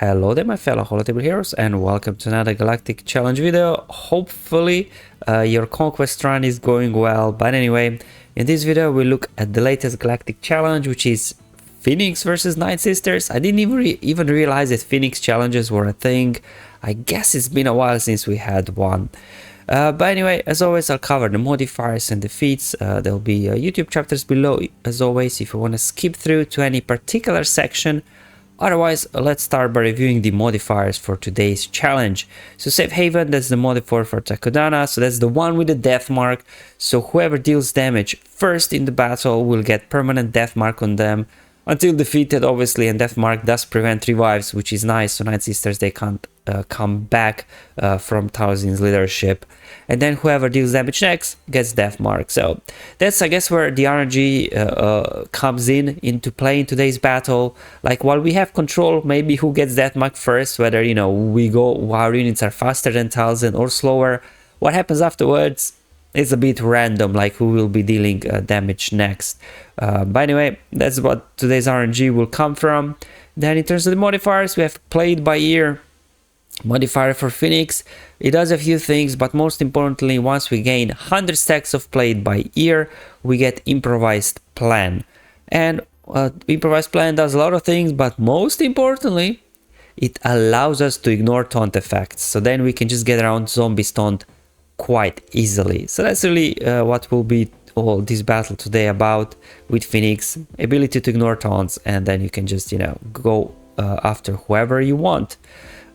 Hello there my fellow Holotable heroes and welcome to another Galactic challenge video. Hopefully your conquest run is going well, but anyway, in this video we look at the latest Galactic challenge, which is Phoenix versus Nightsisters. I didn't even realize that Phoenix challenges were a thing. I guess it's been a while since we had one. But anyway, as always, I'll cover the modifiers and defeats. There'll be YouTube chapters below, as always, if you want to skip through to any particular section. Otherwise, let's start by reviewing the modifiers for today's challenge. So Safe Haven, that's the modifier for Takodana, so that's the one with the death mark. So whoever deals damage first in the battle will get permanent death mark on them until defeated, obviously, and death mark does prevent revives, which is nice, so Nightsisters, they can't come back from Talzin's leadership. And then whoever deals damage next gets death mark. So that's, I guess, where the RNG comes into play in today's battle. Like, while we have control, maybe who gets death mark first, whether, you know, our units are faster than Talzin or slower, what happens afterwards is a bit random, like who will be dealing damage next. But anyway, that's what today's RNG will come from. Then in terms of the modifiers, we have Played by Ear modifier for Phoenix. It does a few things, but most importantly, once we gain 100 stacks of Played by Ear, we get Improvised Plan. And Improvised Plan does a lot of things, but most importantly, it allows us to ignore taunt effects. So then we can just get around zombies taunt quite easily. So that's really what will be all this battle today about with Phoenix. Ability to ignore taunts, and then you can just, you know, go after whoever you want.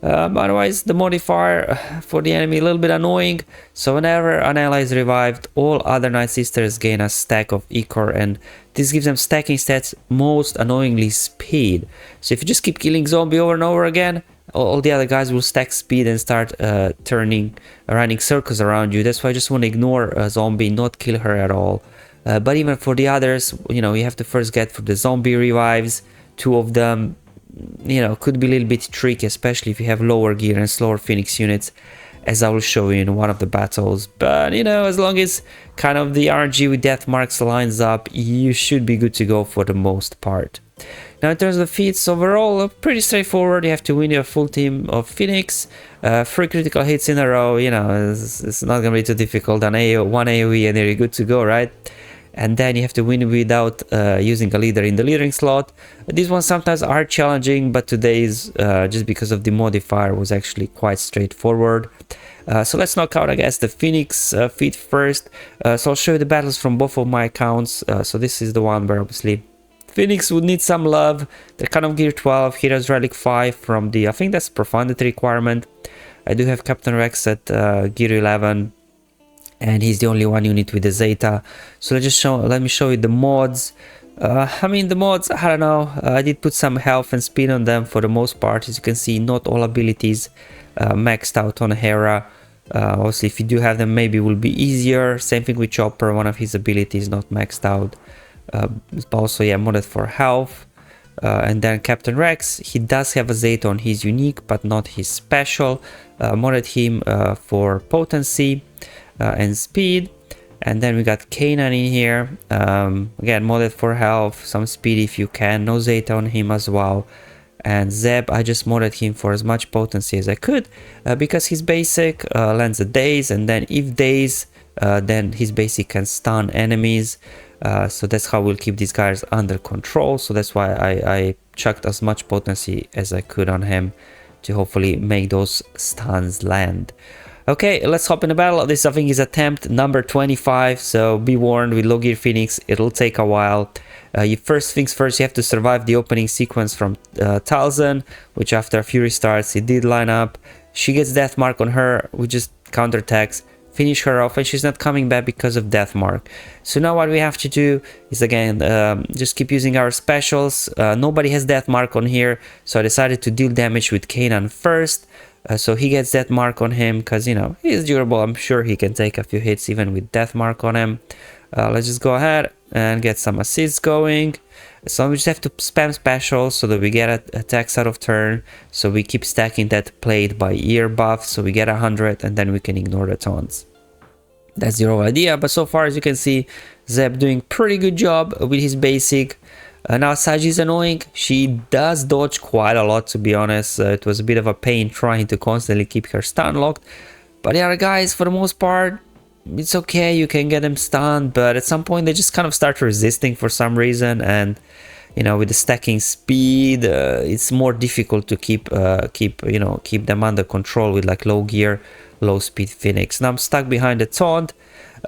Otherwise, the modifier for the enemy a little bit annoying. So whenever an ally is revived, all other Nightsisters gain a stack of Ecor, and this gives them stacking stats, most annoyingly speed. So if you just keep killing zombie over and over again, all the other guys will stack speed and start running circles around you. That's why I just want to ignore a zombie, not kill her at all. But even for the others, you know, you have to first get for the zombie revives. Two of them, you know, could be a little bit tricky, especially if you have lower gear and slower Phoenix units, as I will show you in one of the battles. But, you know, as long as kind of the RNG with death marks lines up, you should be good to go for the most part. Now, in terms of feats, overall, pretty straightforward. You have to win your full team of Phoenix. 3 critical hits in a row, you know, it's not going to be too difficult. One AoE and you're good to go, right? And then you have to win without using a leader in the leadering slot. These ones sometimes are challenging, but today's, just because of the modifier, was actually quite straightforward. So let's knock out, I guess, the Phoenix feat first. So I'll show you the battles from both of my accounts. So this is the one where obviously Phoenix would need some love. They're kind of gear 12, Heroes Relic 5 from the, I think that's Profundity requirement. I do have Captain Rex at gear 11. And he's the only one unit with the Zeta. So let me show you the mods. I mean, the mods, I don't know, I did put some health and speed on them for the most part. As you can see, not all abilities maxed out on Hera. Obviously, if you do have them, maybe it will be easier. Same thing with Chopper, one of his abilities not maxed out. But also, yeah, modded for health. And then Captain Rex, he does have a Zeta on his unique, but not his special. Modded him for potency and speed. And then we got Kanan in here, again modded for health, some speed if you can, no Zeta on him as well. And Zeb, I just modded him for as much potency as I could, because his basic lands a daze, and then if daze, then his basic can stun enemies. So that's how we'll keep these guys under control. So that's why I chucked as much potency as I could on him to hopefully make those stuns land. Okay, let's hop in the battle. This, I think, is attempt number 25, so be warned, with low gear Phoenix, it'll take a while. First things first, you have to survive the opening sequence from Talzin, which after a few restarts, it did line up. She gets death mark on her, we just counterattacks, finish her off, and she's not coming back because of death mark. So now what we have to do is, again, just keep using our specials. Nobody has death mark on here, so I decided to deal damage with Kanan first. So he gets death mark on him because, you know, he's durable. I'm sure he can take a few hits even with death mark on him. Let's just go ahead and get some assists going. So we just have to spam specials so that we get attacks out of turn. So we keep stacking that Played by Ear buff. So we get 100 and then we can ignore the taunts. That's the whole idea. But so far, as you can see, Zeb doing pretty good job with his basic. Now Saj is annoying. She does dodge quite a lot, to be honest. It was a bit of a pain trying to constantly keep her stun locked. But the other guys, for the most part, it's okay. You can get them stunned, but at some point they just kind of start resisting for some reason. And you know, with the stacking speed, it's more difficult to keep them under control with like low gear, low speed Phoenix. Now I'm stuck behind the taunt,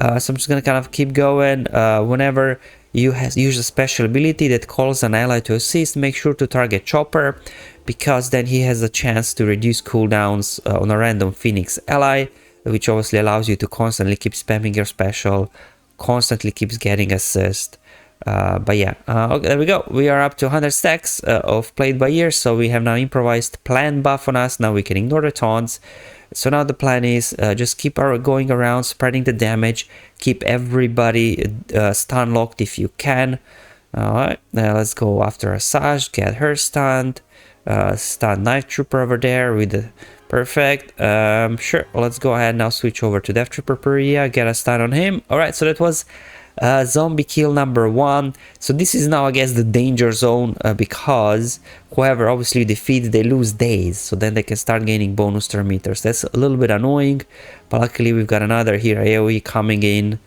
so I'm just gonna kind of keep going. Whenever you use a special ability that calls an ally to assist, make sure to target Chopper, because then he has a chance to reduce cooldowns on a random Phoenix ally, which obviously allows you to constantly keep spamming your special, constantly keeps getting assist. But yeah, okay, there we go. We are up to 100 stacks of Played by Ear, so we have now improvised plan buff on us. Now we can ignore the taunts. So now the plan is just keep going around, spreading the damage, keep everybody stun locked if you can. Alright, now let's go after Asajj, get her stunned. Stun Knife Trooper over there with the perfect. Sure, let's go ahead now, switch over to Death Trooper Peria, get a stun on him. Alright, so that was zombie kill number 1. So this is now, I guess, the danger zone, because whoever obviously defeats, they lose days, so then they can start gaining bonus turn meters. That's a little bit annoying, but luckily we've got another here AoE coming in.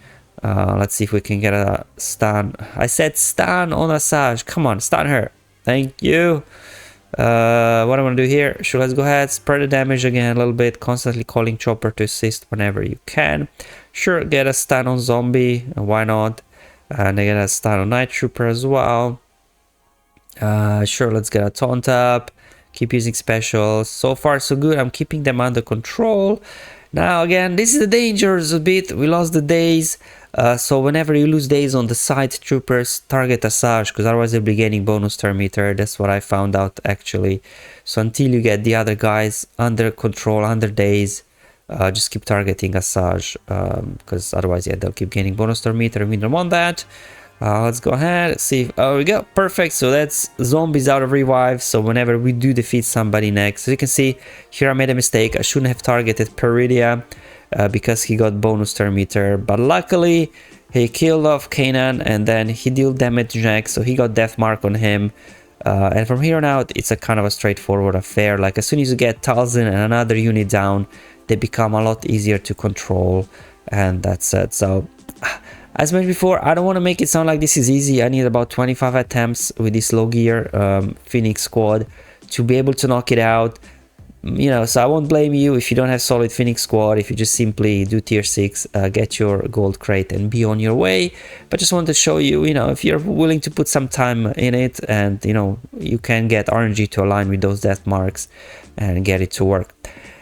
Let's see if we can get a stun. I said stun on Asajj. Come on, stun her. Thank you. What I'm gonna do here, sure, let's go ahead, spread the damage again a little bit, constantly calling Chopper to assist whenever you can. Sure, get a stun on Zombie, why not? And I get a stun on Night Trooper as well. Sure, let's get a taunt up, keep using specials. So far so good, I'm keeping them under control. Now again, this is the dangers a bit. We lost the days, so whenever you lose days on the side troopers, target Asajj, because otherwise they'll be gaining bonus turn meter. That's what I found out actually. So until you get the other guys under control, under days, just keep targeting Asajj, because otherwise, yeah, they'll keep gaining bonus turn meter. We don't want that. Let's go ahead, see. Oh, we go, perfect. So that's zombies out of revive. So whenever we do defeat somebody next, so you can see here I made a mistake. I shouldn't have targeted Peridia because he got bonus turn meter, but luckily he killed off Kanan and then he dealt damage to Jack, so he got death mark on him. And from here on out, it's a kind of a straightforward affair. Like as soon as you get Talzin and another unit down, they become a lot easier to control, and that's it. So as mentioned before, I don't want to make it sound like this is easy. I need about 25 attempts with this low gear Phoenix squad to be able to knock it out. You know, so I won't blame you if you don't have solid Phoenix squad, if you just simply do tier 6, get your gold crate and be on your way. But just want to show you, you know, if you're willing to put some time in it, and you know, you can get RNG to align with those death marks and get it to work.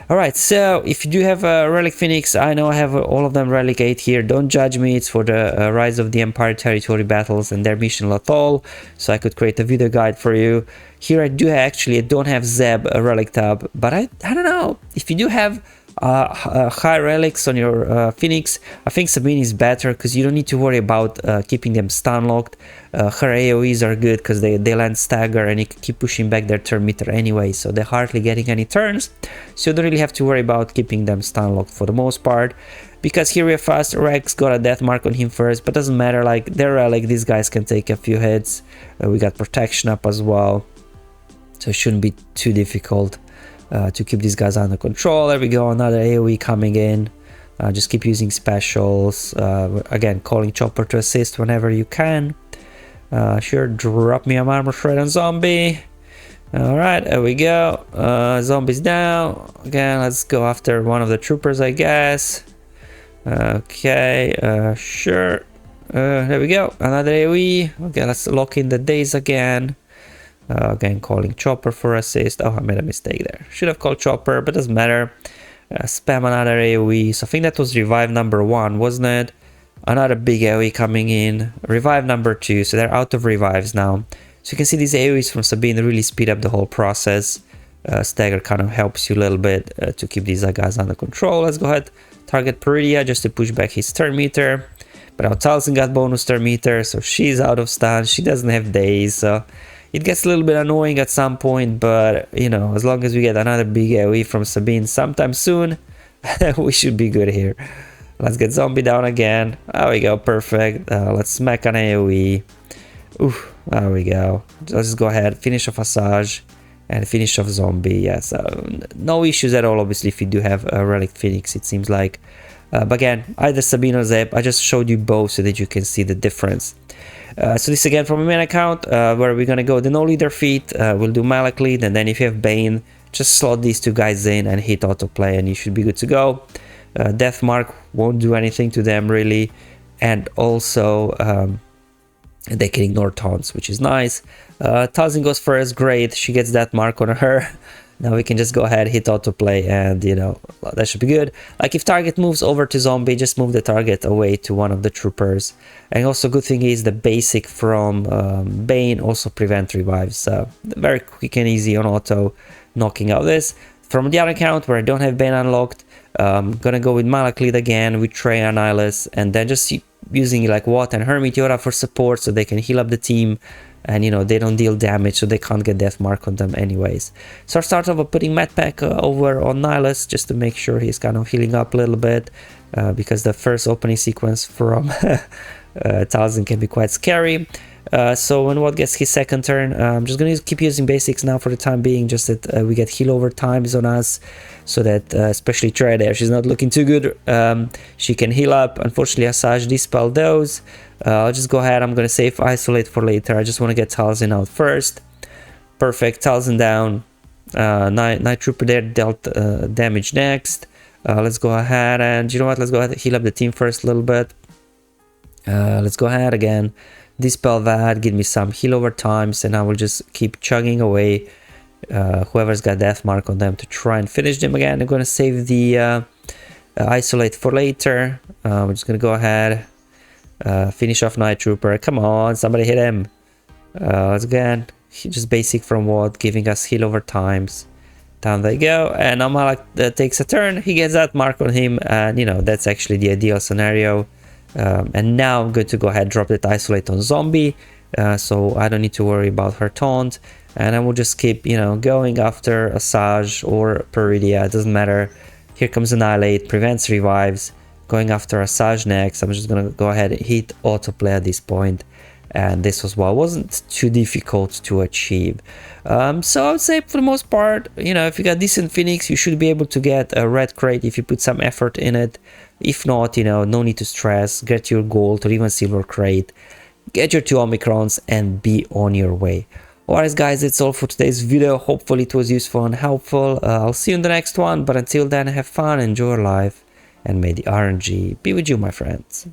Alright, so if you do have a Relic Phoenix, I know I have all of them Relic 8 here. Don't judge me, it's for the Rise of the Empire territory battles and their mission Lothal, so I could create a video guide for you. Here I don't have Zeb Relic tab, but I don't know, if you do have high relics on your Phoenix, I think Sabine is better because you don't need to worry about keeping them stun locked. Her AoEs are good because they land stagger and you can keep pushing back their turn meter anyway, so they're hardly getting any turns, so you don't really have to worry about keeping them stun locked for the most part. Because here we have fast, Rex got a death mark on him first, but doesn't matter, like they're relic, these guys can take a few hits. We got protection up as well, so it shouldn't be too difficult to keep these guys under control. There we go, another AoE coming in. Just keep using specials. Again, calling Chopper to assist whenever you can. Sure, drop me a armor shred on zombie. Alright, there we go. Zombies down. Again, let's go after one of the troopers, I guess. Okay, sure. There we go, another AoE. Okay, let's lock in the days again. Again, calling Chopper for assist. Oh, I made a mistake there. Should have called Chopper, but doesn't matter. Spam another AoE. So I think that was revive number 1, wasn't it? Another big AoE coming in. Revive number 2. So they're out of revives now. So you can see these AoEs from Sabine really speed up the whole process. Stagger kind of helps you a little bit to keep these guys under control. Let's go ahead, target Peridia just to push back his turn meter. But now Talzin got bonus turn meter, so she's out of stun. She doesn't have days, so it gets a little bit annoying at some point, but you know, as long as we get another big AoE from Sabine sometime soon, we should be good here. Let's get zombie down again. There we go, perfect. Let's smack an AoE. Oof, There we go. Let's go ahead, finish off Asajj and finish off Zombie. Yeah, so no issues at all, obviously, if you do have a Relic Phoenix, it seems like. But again, either Sabine or Zeb, I just showed you both so that you can see the difference. So this again from a main account, where we're gonna go the no leader feat, we'll do Malak lead, and then if you have Bane, just slot these two guys in and hit autoplay and you should be good to go. Death Mark won't do anything to them really, and also they can ignore taunts, which is nice. Talzin goes first, great, she gets that mark on her. Now we can just go ahead, hit autoplay, and you know, that should be good. Like if target moves over to zombie, just move the target away to one of the troopers. And also good thing is the basic from Bane also prevent revives. So very quick and easy on auto, knocking out this. From the other account where I don't have Bane unlocked, I'm gonna go with Malak lead again with Traya and Nihilus, and then just using like Watt and Hermiteora for support so they can heal up the team. And you know, they don't deal damage, so they can't get death mark on them anyways. So I start off by putting Medpack over on Nihilus just to make sure he's kind of healing up a little bit, because the first opening sequence from Talzin can be quite scary. So when Watt gets his second turn, I'm just going to keep using basics now for the time being, just that we get heal over times on us, so that especially Traya there, she's not looking too good, she can heal up. Unfortunately Asajj dispelled those. I'll just go ahead, I'm going to save Isolate for later. I just want to get Talzin out first. Perfect, Talzin down. Night Trooper there dealt damage next. Let's go ahead and, you know what, let's go ahead and heal up the team first a little bit. Let's go ahead again, dispel that, give me some heal over times, and I will just keep chugging away whoever's got death mark on them to try and finish them again. I'm going to save the Isolate for later. We're just going to go ahead, finish off Night Trooper. Come on, somebody hit him. Let's again, just basic from Watt, giving us heal over times. Down they go, and now Malak takes a turn, he gets that mark on him, and you know, that's actually the ideal scenario. And now I'm going to go ahead, drop that Isolate on Zombie, so I don't need to worry about her taunt, and I will just keep, you know, going after Asajj or Peridia, it doesn't matter. Here comes Annihilate, prevents revives, going after Asajj next. I'm just gonna go ahead and hit autoplay at this point, and this was, well, wasn't too difficult to achieve. So I would say for the most part, you know, if you got decent Phoenix, you should be able to get a red crate if you put some effort in it. If not, you know, no need to stress, get your gold or even silver crate, get your 2 Omicrons and be on your way. Alright guys, that's all for today's video. Hopefully it was useful and helpful. I'll see you in the next one, but until then, have fun, enjoy your life, and may the RNG be with you, my friends.